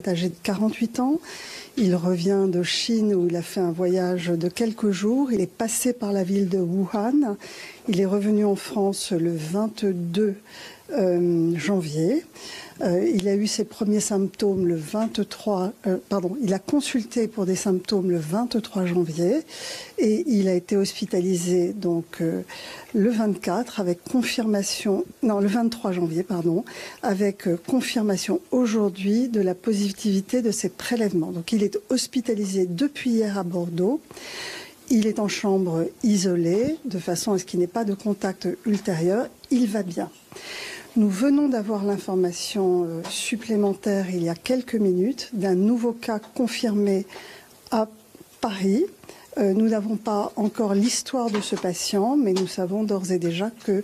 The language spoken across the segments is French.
Âgé de 48 ans, il revient de Chine où il a fait un voyage de quelques jours. Il est passé par la ville de Wuhan. Il est revenu en France le 22 janvier. Il a eu ses premiers symptômes le 23, il a consulté pour des symptômes le 23 janvier et il a été hospitalisé donc le 24 avec confirmation, non le 23 janvier pardon, avec confirmation aujourd'hui de la positivité de ses prélèvements. Donc il est hospitalisé depuis hier à Bordeaux. Il est en chambre isolée de façon à ce qu'il n'ait pas de contact ultérieur. Il va bien. Nous venons d'avoir l'information supplémentaire il y a quelques minutes d'un nouveau cas confirmé à Paris. Nous n'avons pas encore l'histoire de ce patient, mais nous savons d'ores et déjà que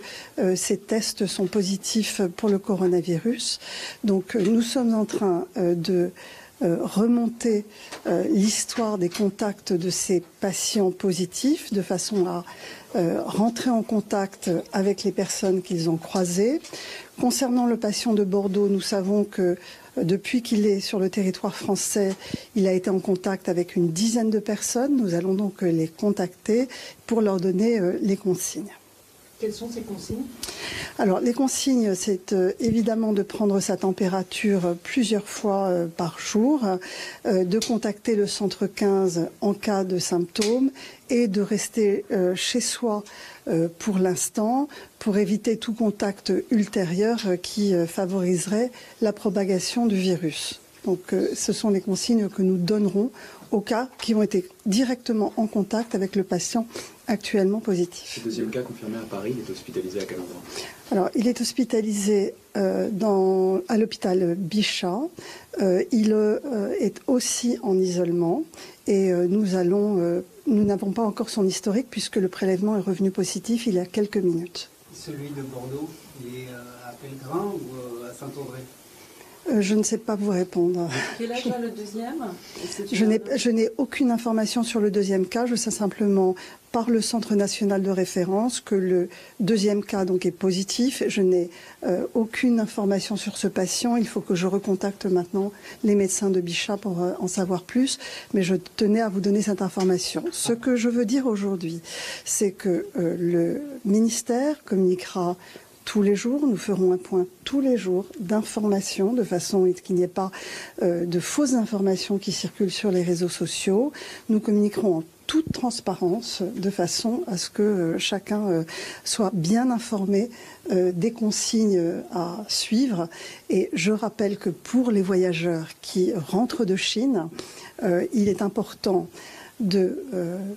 ces tests sont positifs pour le coronavirus. Donc nous sommes en train de remonter l'histoire des contacts de ces patients positifs de façon à rentrer en contact avec les personnes qu'ils ont croisées. Concernant le patient de Bordeaux, nous savons que depuis qu'il est sur le territoire français, il a été en contact avec une dizaine de personnes. Nous allons donc les contacter pour leur donner les consignes. Quelles sont ces consignes ? Alors, les consignes, c'est évidemment de prendre sa température plusieurs fois par jour, de contacter le centre 15 en cas de symptômes et de rester chez soi pour l'instant pour éviter tout contact ultérieur qui favoriserait la propagation du virus. Donc, ce sont les consignes que nous donnerons aux cas qui ont été directement en contact avec le patient actuellement positif. Le deuxième cas confirmé à Paris, il est hospitalisé à quel endroit ? Alors, il est hospitalisé à l'hôpital Bichat. Il est aussi en isolement et nous n'avons pas encore son historique puisque le prélèvement est revenu positif il y a quelques minutes. Celui de Bordeaux, il est à Pellegrin ou à Saint-André ? Je ne sais pas vous répondre. Quel âge a le deuxième ? Je n'ai aucune information sur le deuxième cas. Je sais simplement par le Centre national de référence que le deuxième cas donc est positif. Je n'ai aucune information sur ce patient. Il faut que je recontacte maintenant les médecins de Bichat pour en savoir plus. Mais je tenais à vous donner cette information. Ce que je veux dire aujourd'hui, c'est que le ministère communiquera tous les jours, nous ferons un point tous les jours d'information de façon à ce qu'il n'y ait pas de fausses informations qui circulent sur les réseaux sociaux. Nous communiquerons en toute transparence de façon à ce que chacun soit bien informé des consignes à suivre. Et je rappelle que pour les voyageurs qui rentrent de Chine, il est important de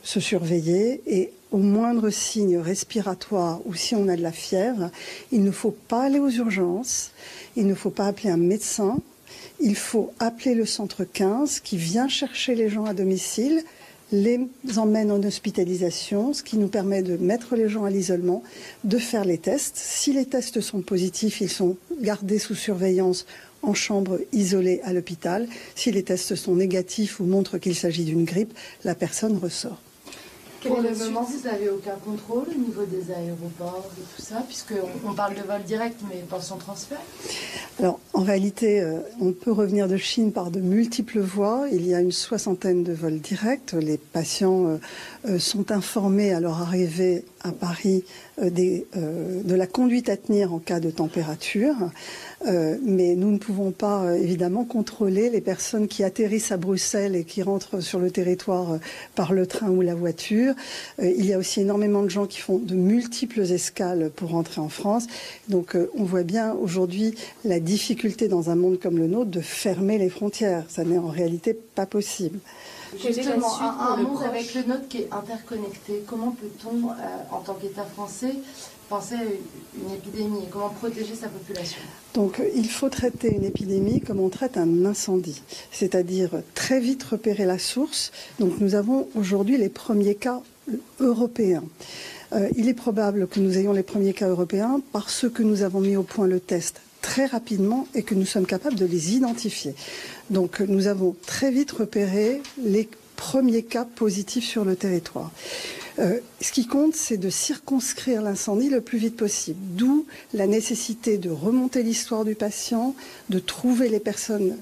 se surveiller et au moindre signe respiratoire ou si on a de la fièvre, il ne faut pas aller aux urgences, il ne faut pas appeler un médecin, il faut appeler le centre 15 qui vient chercher les gens à domicile, les emmène en hospitalisation, ce qui nous permet de mettre les gens à l'isolement, de faire les tests. Si les tests sont positifs, ils sont gardés sous surveillance en chambre isolée à l'hôpital. Si les tests sont négatifs ou montrent qu'il s'agit d'une grippe, la personne ressort. Pour le moment, vous n'avez aucun contrôle au niveau des aéroports et tout ça, puisqu'on parle de vol direct, mais pas sans transfert. Alors, en réalité, on peut revenir de Chine par de multiples voies. Il y a une 60aine de vols directs. Les patients sont informés à leur arrivée à Paris de la conduite à tenir en cas de température. Mais nous ne pouvons pas, évidemment, contrôler les personnes qui atterrissent à Bruxelles et qui rentrent sur le territoire par le train ou la voiture. Il y a aussi énormément de gens qui font de multiples escales pour rentrer en France. Donc, on voit bien aujourd'hui la difficulté dans un monde comme le nôtre de fermer les frontières. Ça n'est en réalité pas possible. Justement, un monde avec le nôtre qui est interconnecté. Comment peut-on, en tant qu'État français, penser à une épidémie et comment protéger sa population ? Donc, il faut traiter une épidémie comme on traite un incendie, c'est-à-dire très vite repérer la source. Donc, nous avons aujourd'hui les premiers cas européens. Il est probable que nous ayons les premiers cas européens parce que nous avons mis au point le test très rapidement et que nous sommes capables de les identifier. Donc, nous avons très vite repéré les premiers cas positifs sur le territoire. Ce qui compte, c'est de circonscrire l'incendie le plus vite possible. D'où la nécessité de remonter l'histoire du patient, de trouver les personnes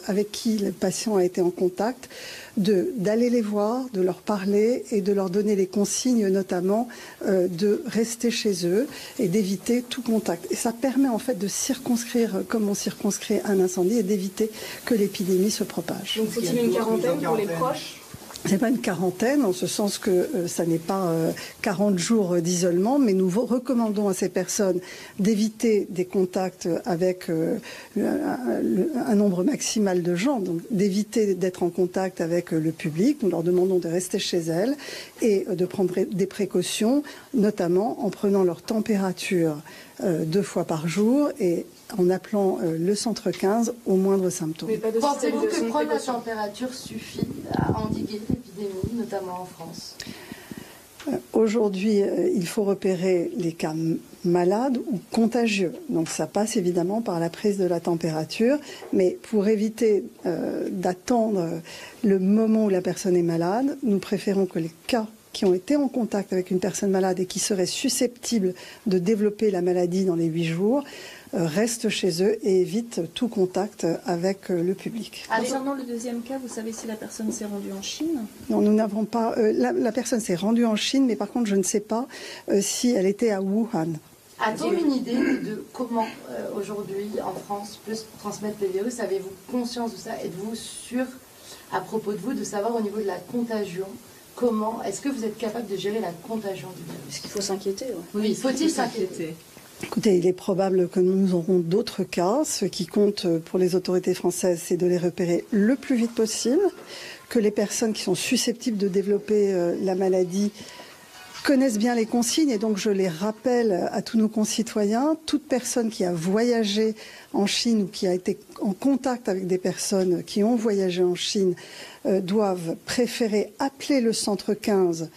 avec qui le patient a été en contact, d'aller les voir, de leur parler et de leur donner les consignes, notamment de rester chez eux et d'éviter tout contact. Et ça permet en fait de circonscrire, comme on circonscrit un incendie, et d'éviter que l'épidémie se propage. Donc faut-il une quarantaine pour les proches ? C'est pas une quarantaine, en ce sens que ça n'est pas 40 jours d'isolement, mais nous recommandons à ces personnes d'éviter des contacts avec un nombre maximal de gens, donc d'éviter d'être en contact avec le public. Nous leur demandons de rester chez elles et de prendre des précautions, notamment en prenant leur température 2 fois par jour et en appelant le centre 15 au moindre symptôme. Pensez-vous que prendre la température suffit à endiguer l'épidémie, notamment en France ? Aujourd'hui, il faut repérer les cas malades ou contagieux. Donc ça passe évidemment par la prise de la température, mais pour éviter d'attendre le moment où la personne est malade, nous préférons que les cas qui ont été en contact avec une personne malade et qui seraient susceptibles de développer la maladie dans les 8 jours, restent chez eux et évitent tout contact avec le public. Concernant le deuxième cas, vous savez si la personne s'est rendue en Chine ? Non, nous n'avons pas... la personne s'est rendue en Chine, mais par contre, je ne sais pas si elle était à Wuhan. A-t-on une idée de comment, aujourd'hui, en France, peut se transmettre le virus ? Avez-vous conscience de ça ? Êtes-vous sûr, à propos de vous, de savoir au niveau de la contagion, comment est-ce que vous êtes capable de gérer la contagion du virus ? Est-ce qu'il faut s'inquiéter ? Oui, faut-il s'inquiéter ? Écoutez, il est probable que nous aurons d'autres cas. Ce qui compte pour les autorités françaises, c'est de les repérer le plus vite possible, que les personnes qui sont susceptibles de développer la maladie connaissent bien les consignes, et donc je les rappelle à tous nos concitoyens. Toute personne qui a voyagé en Chine ou qui a été en contact avec des personnes qui ont voyagé en Chine doivent préférer appeler le centre 15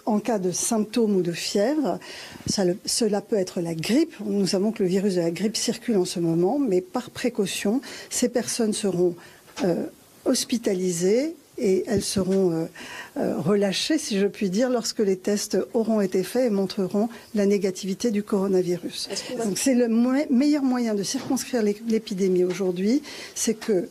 en cas de symptômes ou de fièvre. Cela peut être la grippe. Nous savons que le virus de la grippe circule en ce moment, mais par précaution, ces personnes seront hospitalisées et elles seront relâchées, si je puis dire, lorsque les tests auront été faits et montreront la négativité du coronavirus. Donc c'est le meilleur moyen de circonscrire l'épidémie aujourd'hui, c'est que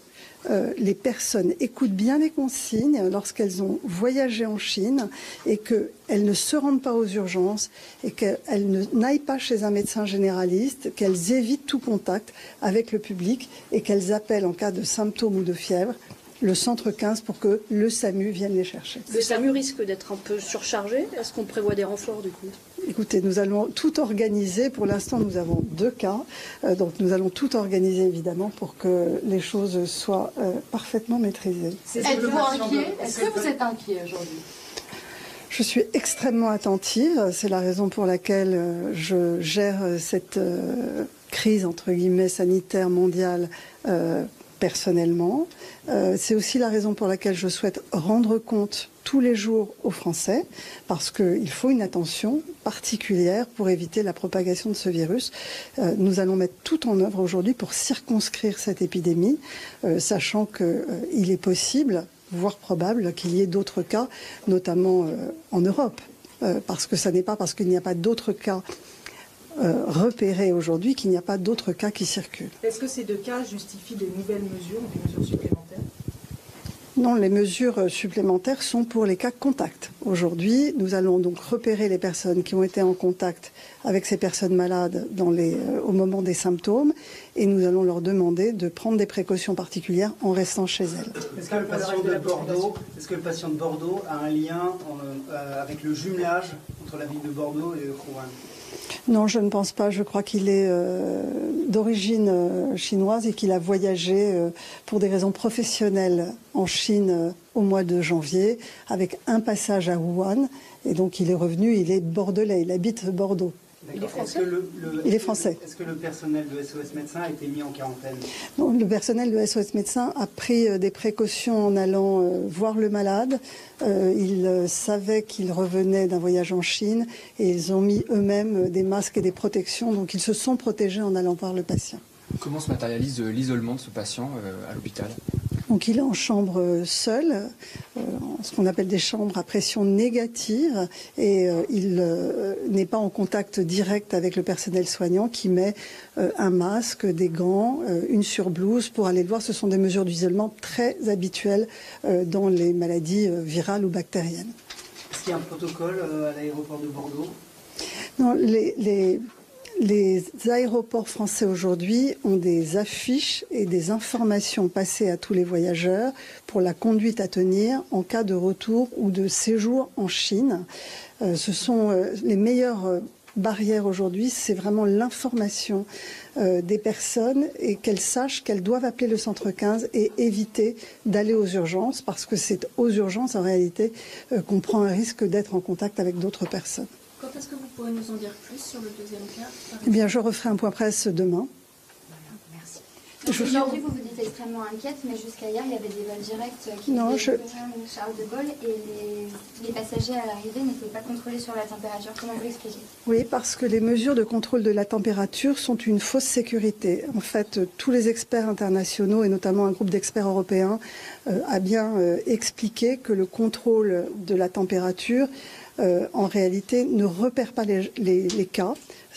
les personnes écoutent bien les consignes lorsqu'elles ont voyagé en Chine et qu'elles ne se rendent pas aux urgences et qu'elles n'aillent pas chez un médecin généraliste, qu'elles évitent tout contact avec le public et qu'elles appellent en cas de symptômes ou de fièvre le centre 15 pour que le SAMU vienne les chercher. Le SAMU risque d'être un peu surchargé. Est-ce qu'on prévoit des renforts du coup ? Écoutez, nous allons tout organiser. Pour l'instant, nous avons 2 cas. Donc nous allons tout organiser évidemment pour que les choses soient parfaitement maîtrisées. Êtes-vous inquiet ? Est-ce que vous êtes inquiet aujourd'hui ? Je suis extrêmement attentive. C'est la raison pour laquelle je gère cette crise, entre guillemets, sanitaire mondiale personnellement. C'est aussi la raison pour laquelle je souhaite rendre compte tous les jours aux Français, parce qu'il faut une attention particulière pour éviter la propagation de ce virus. Nous allons mettre tout en œuvre aujourd'hui pour circonscrire cette épidémie, sachant qu'il est possible, voire probable, qu'il y ait d'autres cas, notamment en Europe, parce que ça n'est pas parce qu'il n'y a pas d'autres cas repérés aujourd'hui qu'il n'y a pas d'autres cas qui circulent. Est-ce que ces 2 cas justifient des nouvelles mesures, des mesures supplémentaires ? Non, les mesures supplémentaires sont pour les cas contacts. Aujourd'hui, nous allons donc repérer les personnes qui ont été en contact avec ces personnes malades au moment des symptômes et nous allons leur demander de prendre des précautions particulières en restant chez elles. Est-ce que le patient de Bordeaux a un lien avec le jumelage entre la ville de Bordeaux et Wuhan ? Non, je ne pense pas. Je crois qu'il est d'origine chinoise et qu'il a voyagé pour des raisons professionnelles en Chine au mois de janvier, avec un passage à Wuhan. Et donc il est revenu, il est bordelais, il habite Bordeaux. Il est français. Il est français. Est-ce que le personnel de SOS Médecins a été mis en quarantaine ? Non, le personnel de SOS Médecins a pris des précautions en allant voir le malade. Ils savaient qu'il revenait d'un voyage en Chine et ils ont mis eux-mêmes des masques et des protections. Donc ils se sont protégés en allant voir le patient. Comment se matérialise l'isolement de ce patient à l'hôpital ? Donc il est en chambre seul, ce qu'on appelle des chambres à pression négative, et il n'est pas en contact direct avec le personnel soignant qui met un masque, des gants, une surblouse pour aller le voir. Ce sont des mesures d'isolement très habituelles dans les maladies virales ou bactériennes. Est-ce qu'il y a un protocole à l'aéroport de Bordeaux? Non, les aéroports français aujourd'hui ont des affiches et des informations passées à tous les voyageurs pour la conduite à tenir en cas de retour ou de séjour en Chine. Ce sont les meilleures barrières aujourd'hui, c'est vraiment l'information des personnes et qu'elles sachent qu'elles doivent appeler le centre 15 et éviter d'aller aux urgences, parce que c'est aux urgences en réalité qu'on prend un risque d'être en contact avec d'autres personnes. Quand est-ce que vous pourrez nous en dire plus sur le deuxième cas? Eh bien, je referai un point presse demain. Merci. Aujourd'hui, vous vous dites extrêmement inquiète, mais jusqu'à hier, il y avait des vols directs qui étaient Charles de Gaulle et les passagers à l'arrivée n'étaient pas contrôlés sur la température. Comment vous l'expliquez? Oui, parce que les mesures de contrôle de la température sont une fausse sécurité. En fait, tous les experts internationaux, et notamment un groupe d'experts européens, a bien expliqué que le contrôle de la température en réalité, ne repère pas les cas.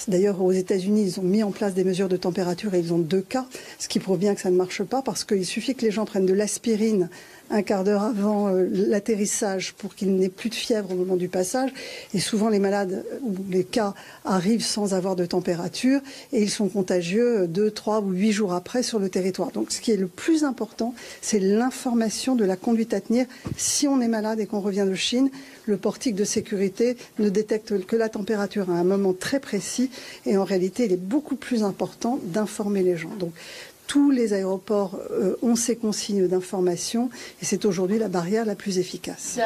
D'ailleurs, aux États-Unis, ils ont mis en place des mesures de température et ils ont 2 cas, ce qui prouve bien que ça ne marche pas, parce qu'il suffit que les gens prennent de l'aspirine un quart d'heure avant l'atterrissage pour qu'il n'ait plus de fièvre au moment du passage. Et souvent, les malades ou les cas arrivent sans avoir de température et ils sont contagieux 2, 3 ou 8 jours après sur le territoire. Donc, ce qui est le plus important, c'est l'information de la conduite à tenir. Si on est malade et qu'on revient de Chine, le portique de sécurité ne détecte que la température à un moment très précis et en réalité, il est beaucoup plus important d'informer les gens. Donc, tous les aéroports ont ces consignes d'information et c'est aujourd'hui la barrière la plus efficace.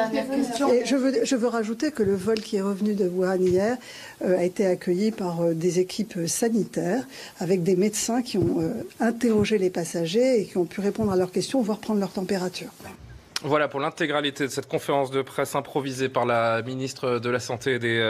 Et je veux rajouter que le vol qui est revenu de Wuhan hier a été accueilli par des équipes sanitaires avec des médecins qui ont interrogé les passagers et qui ont pu répondre à leurs questions, voire prendre leur température. Voilà pour l'intégralité de cette conférence de presse improvisée par la ministre de la Santé et des